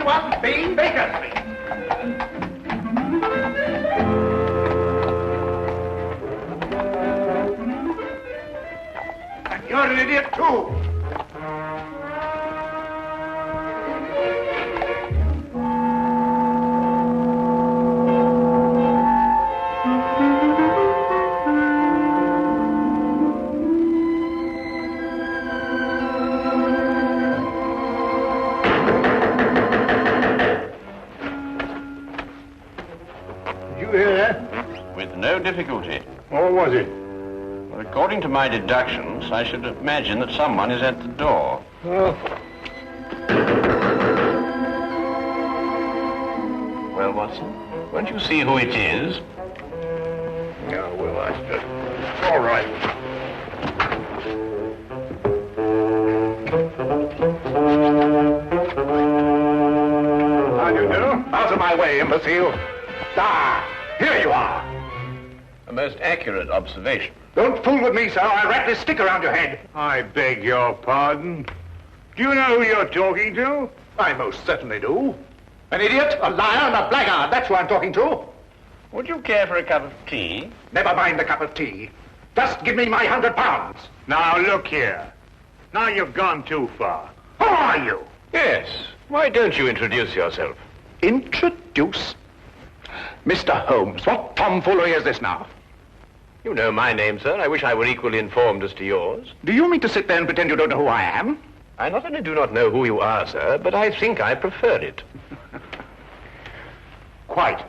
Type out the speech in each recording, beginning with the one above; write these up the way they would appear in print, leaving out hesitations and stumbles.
1B, Baker Street. And you're an idiot, too. No difficulty. Or was it? Well, according to my deductions, I should imagine that someone is at the door. Oh. Well, Watson, won't you see who it is? No, well, I just... All right. How do you do? Out of my way, imbecile. Ah, here you are. A most accurate observation. Don't fool with me, sir. I'll wrap this stick around your head. I beg your pardon. Do you know who you're talking to? I most certainly do. An idiot, a liar, and a blackguard. That's who I'm talking to. Would you care for a cup of tea? Never mind the cup of tea. Just give me my £100. Now, look here. Now you've gone too far. Who are you? Yes. Why don't you introduce yourself? Introduce? Mr. Holmes, what tomfoolery is this now? You know my name, sir. I wish I were equally informed as to yours. Do you mean to sit there and pretend you don't know who I am? I not only do not know who you are, sir, but I think I prefer it. Quite.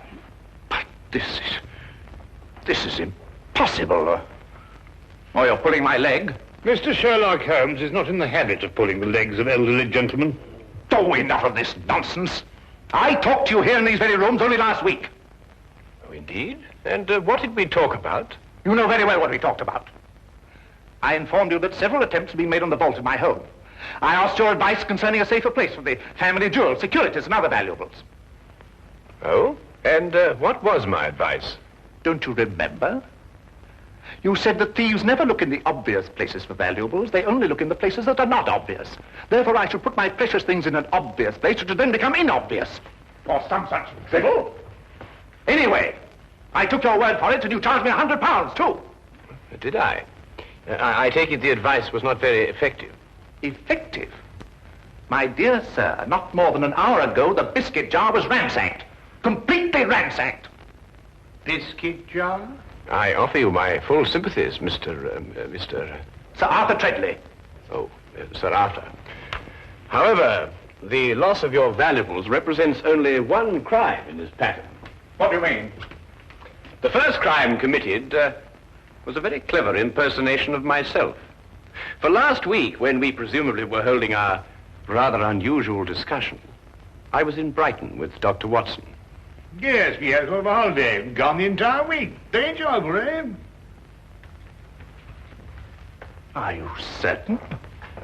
But this is impossible. Oh, you're pulling my leg? Mr. Sherlock Holmes is not in the habit of pulling the legs of elderly gentlemen. Oh, enough of this nonsense. I talked to you here in these very rooms only last week. Oh, indeed? And what did we talk about? You know very well what we talked about. I informed you that several attempts had been made on the vault of my home. I asked your advice concerning a safer place for the family jewels, securities, and other valuables. Oh? And what was my advice? Don't you remember? You said that thieves never look in the obvious places for valuables. They only look in the places that are not obvious. Therefore, I should put my precious things in an obvious place, which would then become inobvious. Or some such drivel. Anyway, I took your word for it, and you charged me £100, too. Did I? I take it the advice was not very effective. Effective? My dear sir, not more than an hour ago, the biscuit jar was ransacked. Completely ransacked. Biscuit jar? I offer you my full sympathies, Mr. Sir Arthur Tredley. Oh, Sir Arthur. However, the loss of your valuables represents only one crime in this pattern. What do you mean? The first crime committed was a very clever impersonation of myself. For last week, when we presumably were holding our rather unusual discussion, I was in Brighton with Dr. Watson. Yes, we had sort of a holiday. Gone the entire week. Very enjoyable, eh? Are you certain?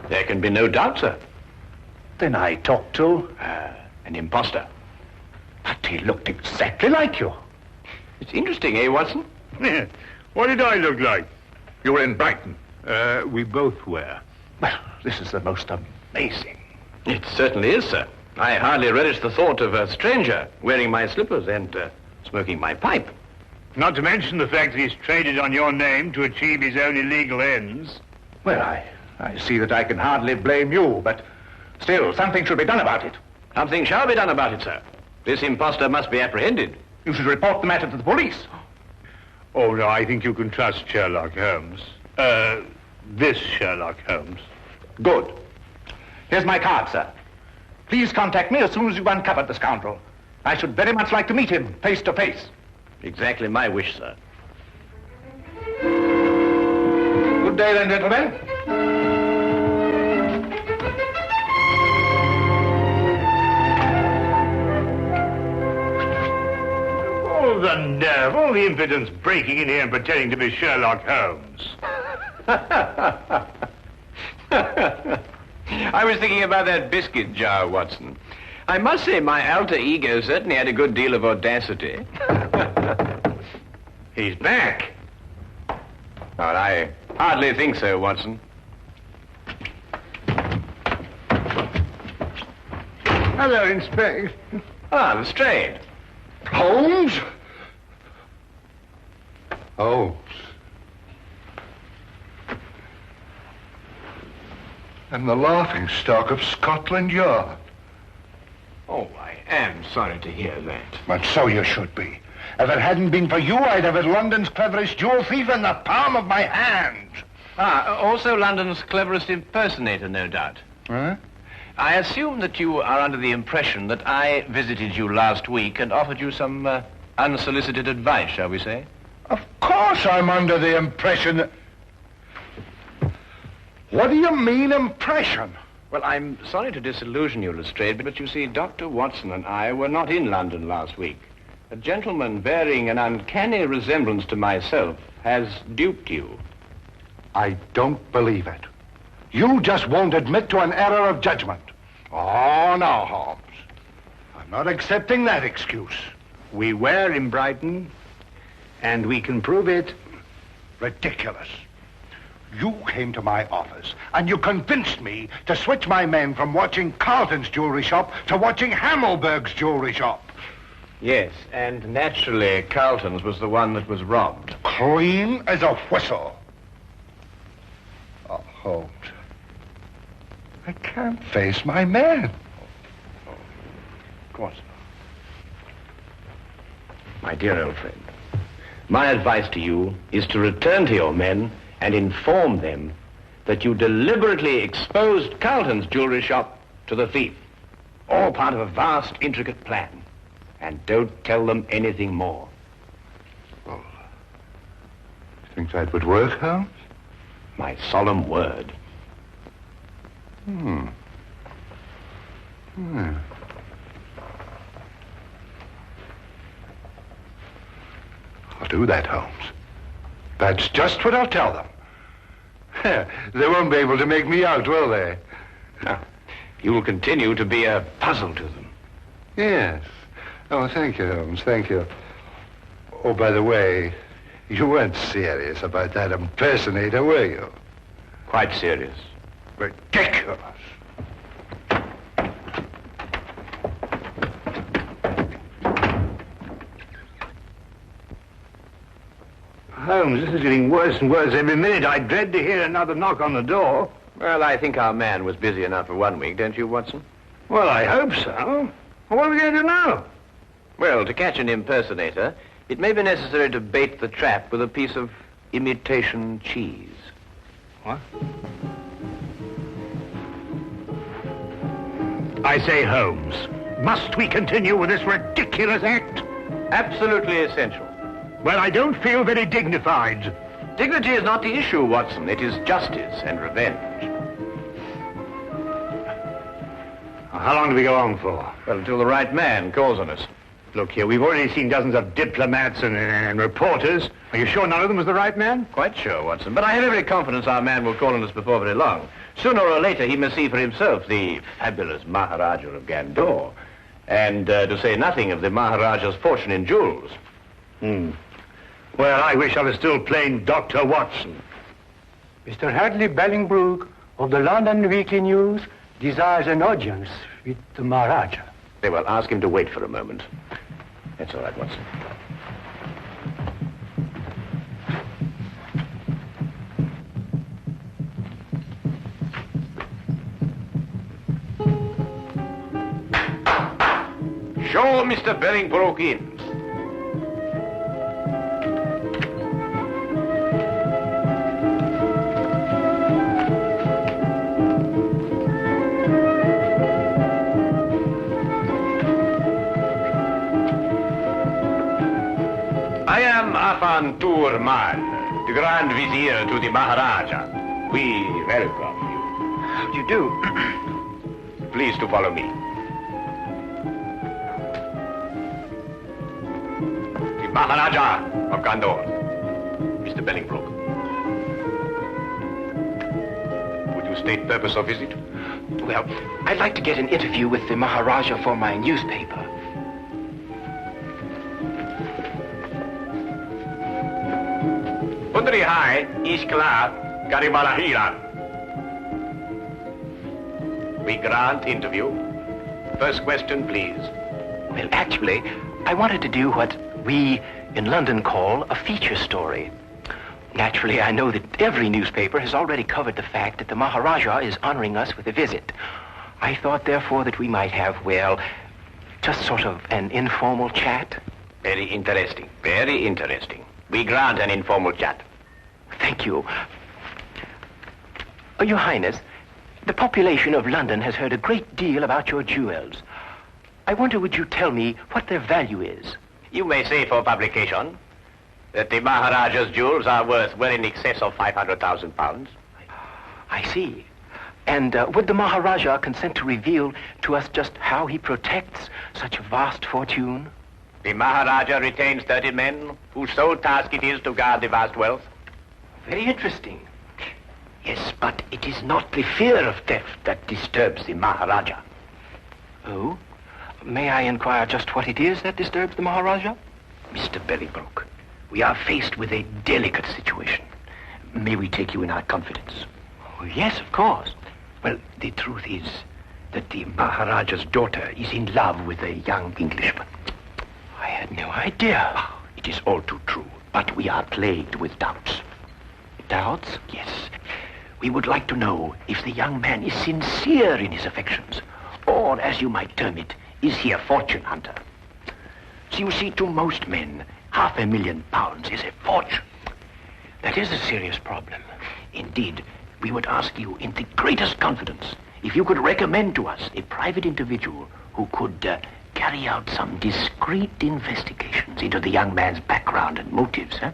There can be no doubt, sir. Then I talked to... An imposter. But he looked exactly like you. It's interesting, eh, Watson? Yeah. What did I look like? You were in Brighton. We both were. Well, this is the most amazing. It certainly is, sir. I hardly relish the thought of a stranger wearing my slippers and smoking my pipe. Not to mention the fact that he's traded on your name to achieve his own illegal ends. Well, I see that I can hardly blame you, but still, something should be done about it. Something shall be done about it, sir. This imposter must be apprehended. You should report the matter to the police. Oh, no, I think you can trust Sherlock Holmes. This Sherlock Holmes. Good. Here's my card, sir. Please contact me as soon as you've uncovered the scoundrel. I should very much like to meet him, face to face. Exactly my wish, sir. Good day, then, gentlemen. Oh, the nerve, all the impudence breaking in here and pretending to be Sherlock Holmes. I was thinking about that biscuit jar, Watson. I must say my alter ego certainly had a good deal of audacity. He's back. Well, I hardly think so, Watson. Hello, Inspector. Ah, Lestrade. Holmes? Holmes. And the laughing stock of Scotland Yard. Oh, I am sorry to hear that. And so you should be. If it hadn't been for you, I'd have had London's cleverest jewel thief in the palm of my hand. Ah, also London's cleverest impersonator, no doubt. Huh? I assume that you are under the impression that I visited you last week and offered you some unsolicited advice, shall we say? Of course I'm under the impression that... What do you mean, impression? Well, I'm sorry to disillusion you, Lestrade, but you see, Dr. Watson and I were not in London last week. A gentleman bearing an uncanny resemblance to myself has duped you. I don't believe it. You just won't admit to an error of judgment. Oh, no, Holmes. I'm not accepting that excuse. We were in Brighton, and we can prove it. Ridiculous. You came to my office, and you convinced me to switch my men from watching Carlton's jewelry shop to watching Hammelberg's jewelry shop. Yes, and naturally, Carlton's was the one that was robbed. Clean as a whistle. Oh, Holmes. I can't face my men. Of course. My dear old friend, my advice to you is to return to your men and inform them that you deliberately exposed Carlton's jewelry shop to the thief. All part of a vast, intricate plan. And don't tell them anything more. Oh. You think that would work, Holmes? My solemn word. I'll do that, Holmes. That's just what I'll tell them. They won't be able to make me out, will they? No. You will continue to be a puzzle to them. Yes. Oh, thank you, Holmes, thank you. Oh, by the way, you weren't serious about that impersonator, were you? Quite serious. Ridiculous. Holmes, this is getting worse and worse every minute. I dread to hear another knock on the door. Well, I think our man was busy enough for 1 week, don't you, Watson? Well, I hope so. Well, what are we going to do now? Well, to catch an impersonator, it may be necessary to bait the trap with a piece of imitation cheese. What? I say, Holmes, must we continue with this ridiculous act? Absolutely essential. Well, I don't feel very dignified. Dignity is not the issue, Watson. It is justice and revenge. How long do we go on for? Well, until the right man calls on us. Look here, we've already seen dozens of diplomats and reporters. Are you sure none of them was the right man? Quite sure, Watson. But I have every confidence our man will call on us before very long. Sooner or later, he must see for himself the fabulous Maharaja of Gandor. And to say nothing of the Maharaja's fortune in jewels. Well, I wish I was still plain Dr. Watson. Mr. Hadley Bellingbrook of the London Weekly News desires an audience with the Maharaja. Very well, ask him to wait for a moment. That's all right, Watson. Show Mr. Bellingbrook in. I am Afan Turman, the Grand Vizier to the Maharaja. We welcome you. How do you do? Please to follow me. The Maharaja of Gandor, Mr. Bellingbrook. Would you state purpose of visit? Well, I'd like to get an interview with the Maharaja for my newspaper. Putri Hai, Iskla, Garibalahira. We grant interview. First question, please. Well, actually, I wanted to do what we in London call a feature story. Naturally, I know that every newspaper has already covered the fact that the Maharaja is honoring us with a visit. I thought, therefore, that we might have, well, just sort of an informal chat. Very interesting. Very interesting. We grant an informal chat. Thank you. Your Highness, the population of London has heard a great deal about your jewels. I wonder, would you tell me what their value is? You may say for publication that the Maharaja's jewels are worth well in excess of £500,000. I see. And would the Maharaja consent to reveal to us just how he protects such a vast fortune? The Maharaja retains 30 men whose sole task it is to guard the vast wealth. Very interesting. Yes, but it is not the fear of theft that disturbs the Maharaja. Oh? May I inquire just what it is that disturbs the Maharaja? Mr. Bolingbroke, we are faced with a delicate situation. May we take you in our confidence? Oh, yes, of course. Well, the truth is that the Maharaja's daughter is in love with a young Englishman. I had no idea. It is all too true, but we are plagued with doubts. Doubts? Yes. We would like to know if the young man is sincere in his affections, or, as you might term it, is he a fortune hunter? So you see, to most men, £500,000 is a fortune. That is a serious problem. Indeed, we would ask you in the greatest confidence if you could recommend to us a private individual who could carry out some discreet investigations into the young man's background and motives, eh?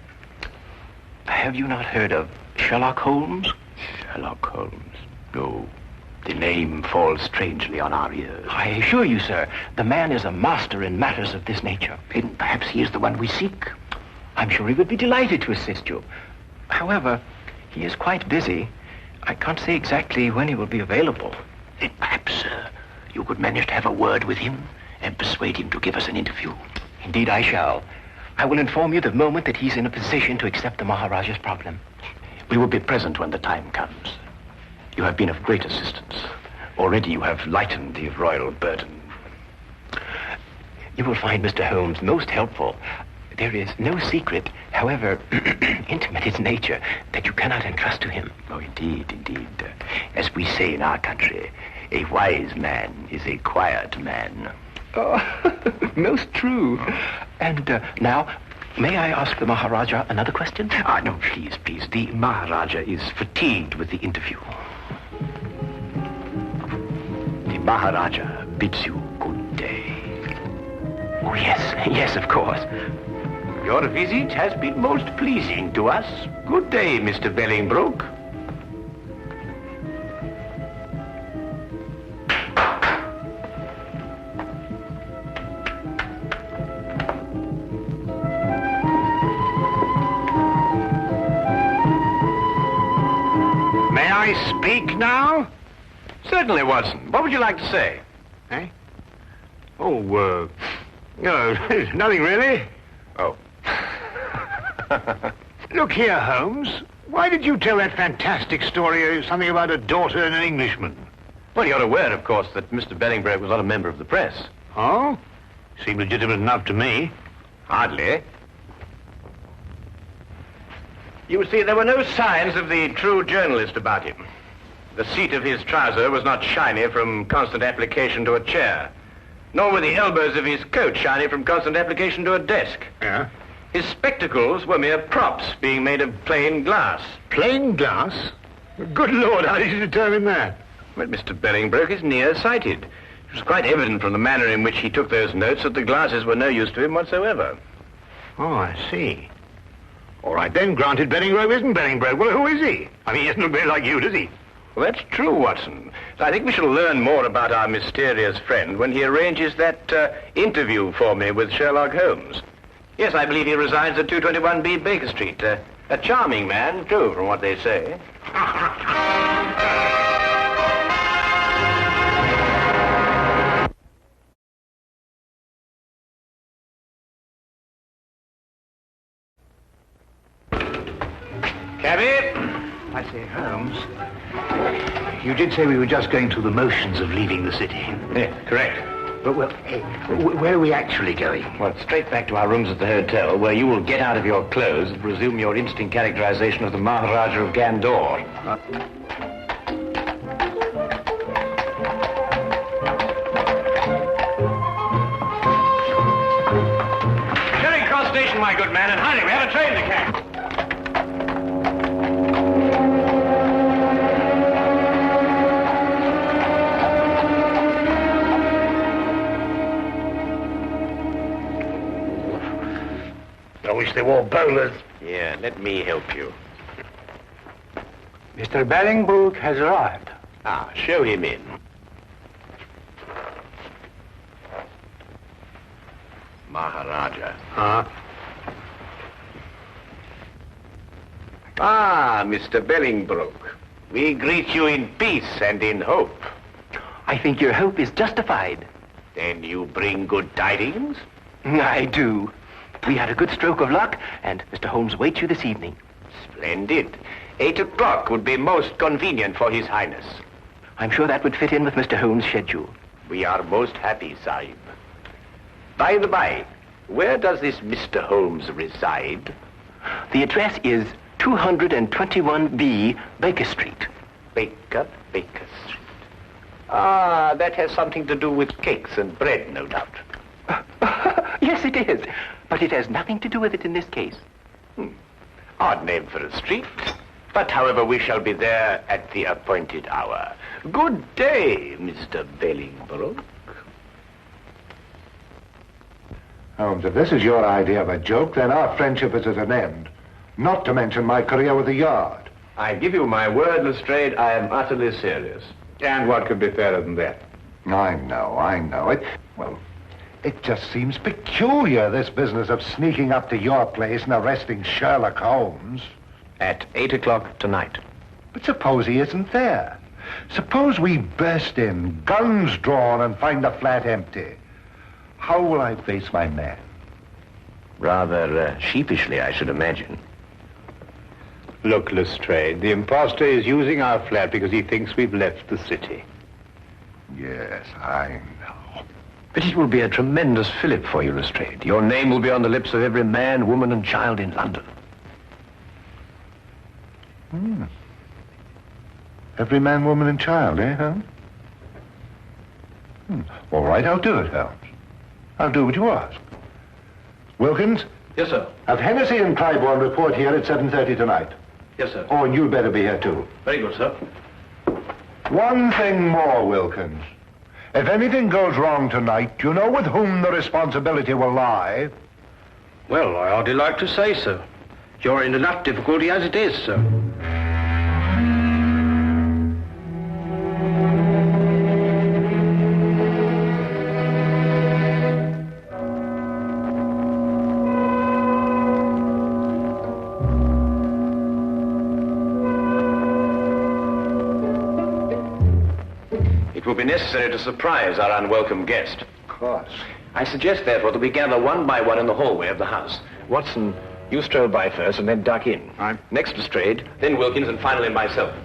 Have you not heard of Sherlock Holmes? Sherlock Holmes? No. The name falls strangely on our ears. I assure you, sir, the man is a master in matters of this nature. Then perhaps he is the one we seek. I'm sure he would be delighted to assist you. However, he is quite busy. I can't say exactly when he will be available. Then perhaps, you could manage to have a word with him and persuade him to give us an interview. Indeed, I shall. I will inform you the moment that he's in a position to accept the Maharaja's problem. We will be present when the time comes. You have been of great assistance. Already you have lightened the royal burden. You will find Mr. Holmes most helpful. There is no secret, however intimate its nature, that you cannot entrust to him. Oh, indeed, indeed. As we say in our country, a wise man is a quiet man. Oh, most true. And now, may I ask the Maharaja another question? No, please, please. The Maharaja is fatigued with the interview. The Maharaja bids you good day. Oh, yes, of course. Your visit has been most pleasing to us. Good day, Mr. Bolingbroke. May I speak now? Certainly, Watson. What would you like to say? Eh? Oh, no, nothing really. Oh. Look here, Holmes. Why did you tell that fantastic story, something about a daughter and an Englishman? Well, you're aware, of course, that Mr. Bolingbroke was not a member of the press. Oh? Seemed legitimate enough to me. Hardly. You see, there were no signs of the true journalist about him. The seat of his trouser was not shiny from constant application to a chair, nor were the elbows of his coat shiny from constant application to a desk. Yeah? His spectacles were mere props, being made of plain glass. Plain glass? Good Lord, how did you determine that? Well, Mr. Bolingbroke is nearsighted. It was quite evident from the manner in which he took those notes that the glasses were no use to him whatsoever. Oh, I see. All right, then, granted Bolingbroke isn't Bolingbroke. Well, who is he? I mean, he doesn't look very like you, does he? Well, that's true, Watson. I think we shall learn more about our mysterious friend when he arranges that interview for me with Sherlock Holmes. Yes, I believe he resides at 221B Baker Street. A charming man, too, from what they say. Cabby, I say, Holmes, you did say we were just going through the motions of leaving the city. Yeah, correct. But, well, where are we actually going? Well, straight back to our rooms at the hotel, where you will get out of your clothes and resume your instant characterization of the Maharaja of Gandor. Charing Cross Station, my good man, and hurry, we have a train to catch. I wish they wore bowlers. Yeah, let me help you. Mr. Bolingbroke has arrived. Ah, show him in. Maharaja. Huh? Ah, Mr. Bolingbroke. We greet you in peace and in hope. I think your hope is justified. Then you bring good tidings? I do. We had a good stroke of luck, and Mr. Holmes waits you this evening. Splendid. 8 o'clock would be most convenient for His Highness. I'm sure that would fit in with Mr. Holmes' schedule. We are most happy, Sahib. By the by, where does this Mr. Holmes reside? The address is 221B Baker Street. Baker Street. Ah, that has something to do with cakes and bread, no doubt. Yes, it is. But it has nothing to do with it in this case. Odd name for a street. But however, we shall be there at the appointed hour. Good day, Mr. Bolingbroke. Holmes, if this is your idea of a joke, then our friendship is at an end. Not to mention my career with the Yard. I give you my word, Lestrade, I am utterly serious. And what could be fairer than that? I know. It just seems peculiar, this business of sneaking up to your place and arresting Sherlock Holmes. At 8 o'clock tonight. But suppose he isn't there. Suppose we burst in, guns drawn, and find the flat empty. How will I face my man? Rather sheepishly, I should imagine. Look, Lestrade, the imposter is using our flat because he thinks we've left the city. Yes, I know. But it will be a tremendous fillip for you, Lestrade. Your name will be on the lips of every man, woman, and child in London. Every man, woman, and child, eh, Holmes? All right, I'll do it, Holmes. I'll do what you ask. Wilkins? Yes, sir. Have Hennessy and Clybourne report here at 7:30 tonight. Yes, sir. Oh, and you'd better be here, too. Very good, sir. One thing more, Wilkins. If anything goes wrong tonight, you know with whom the responsibility will lie? Well, I hardly like to say so. You're in enough difficulty as it is, sir. It will be necessary to surprise our unwelcome guest. Of course. I suggest, therefore, that we gather one by one in the hallway of the house. Watson, you stroll by first and then duck in. Aye. Next Lestrade, then Wilkins, and finally myself.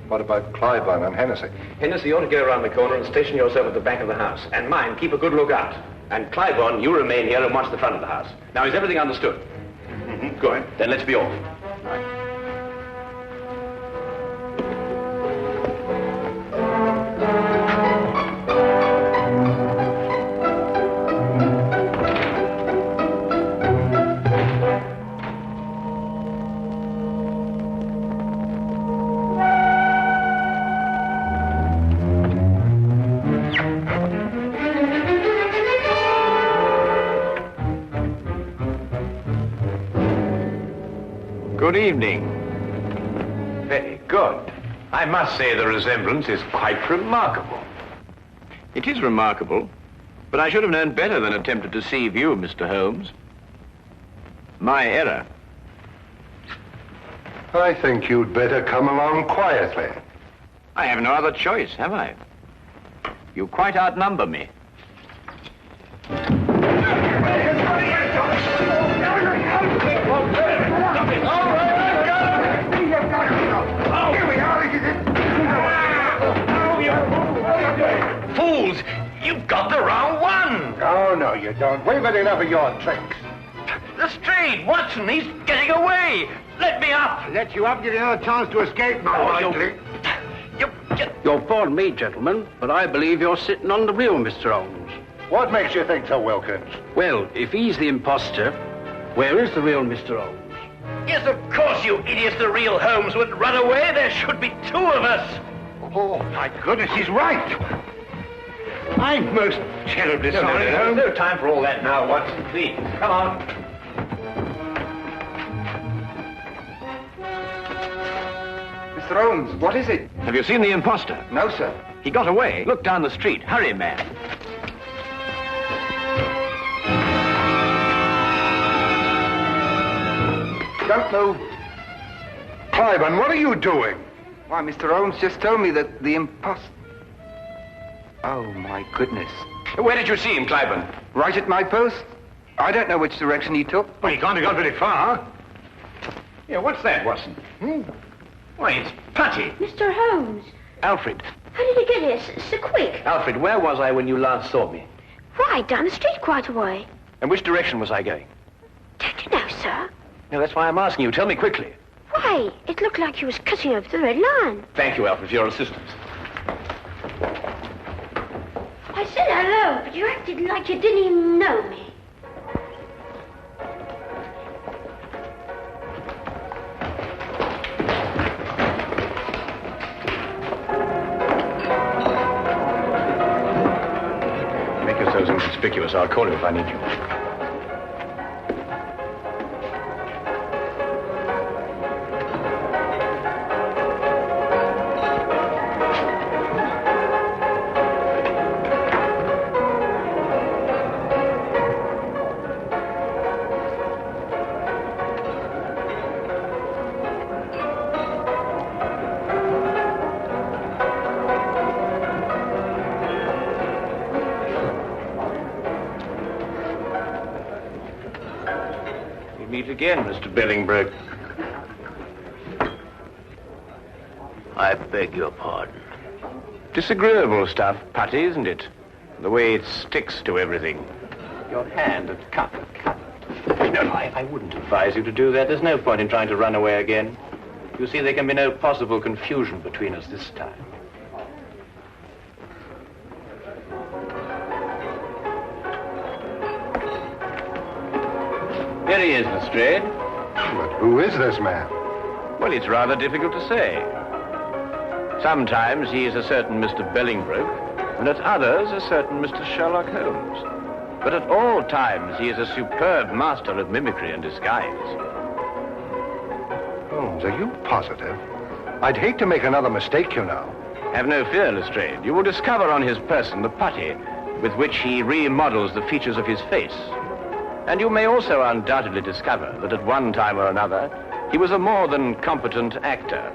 What about Clybourne and Hennessy? Hennessy, you ought to go around the corner and station yourself at the back of the house. And mind, keep a good lookout. And Clybourne, you remain here and watch the front of the house. Now, is everything understood? Good. Then let's be off. Good evening. Very good. I must say the resemblance is quite remarkable. It is remarkable, but I should have known better than attempt to deceive you, Mr. Holmes. My error. I think you'd better come along quietly. I have no other choice, have I? You quite outnumber me. No, you don't. We've had enough of your tricks. Lestrade! Watson, he's getting away! Let me up! Let you up, give you another chance to escape, more likely. You'll pardon me, gentlemen, but I believe you're sitting on the real Mr. Holmes. What makes you think so, Wilkins? Well, if he's the imposter, where is the real Mr. Holmes? Yes, of course, you idiots. The real Holmes would run away. There should be two of us. Oh, my goodness, he's right. I'm most terribly sorry, Holmes. No time for all that now, Watson. Please, come on. Mr. Holmes, what is it? Have you seen the imposter? No, sir. He got away. Look down the street. Hurry, man. Don't move. Cliven, what are you doing? Why, Mr. Holmes just told me that the imposter... Oh, my goodness. Where did you see him, Cliven? Right at my post. I don't know which direction he took. Well, he can't have gone very far. Yeah, what's that, Watson? Why, it's Putty. Mr. Holmes, Alfred. how did you get here so quick? Alfred, where was I when you last saw me? Right, down the street quite a way. And which direction was I going? Don't you know, sir? No, that's why I'm asking you. Tell me quickly. Why, it looked like you was cutting over the red line. Thank you, Alfred, for your assistance. I said hello, but you acted like you didn't even know me. Make yourselves inconspicuous. I'll call you if I need you. Meet again, Mr. Bellingbroke. I beg your pardon. Disagreeable stuff, Putty, isn't it? The way it sticks to everything. Your hand at cup. No, I wouldn't advise you to do that. There's no point in trying to run away again. You see, there can be no possible confusion between us this time. Here he is, Lestrade. But who is this man? Well, it's rather difficult to say. Sometimes he is a certain Mr. Bellingbroke, and at others a certain Mr. Sherlock Holmes. But at all times he is a superb master of mimicry and disguise. Holmes, are you positive? I'd hate to make another mistake, you know. Have no fear, Lestrade. You will discover on his person the putty with which he remodels the features of his face. And you may also undoubtedly discover that at one time or another, he was a more than competent actor.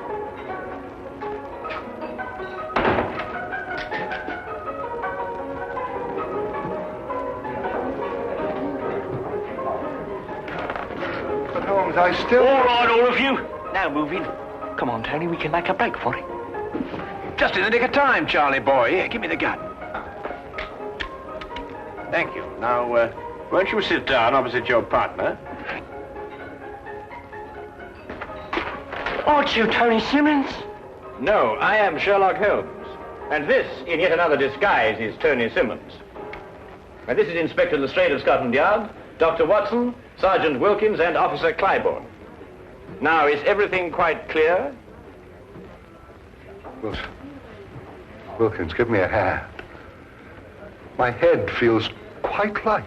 But Holmes, I still... All right, all of you. Now move in. Come on, Tony, we can make a break for it. Just in the nick of time, Charlie boy. Here, give me the gun. Thank you. Now, won't you sit down opposite your partner? Aren't you Tony Simmons? No, I am Sherlock Holmes. And this, in yet another disguise, is Tony Simmons. And this is Inspector Lestrade of Scotland Yard, Dr. Watson, Sergeant Wilkins, and Officer Clybourne. Now, is everything quite clear? Wilkins, give me a hand. My head feels quite light.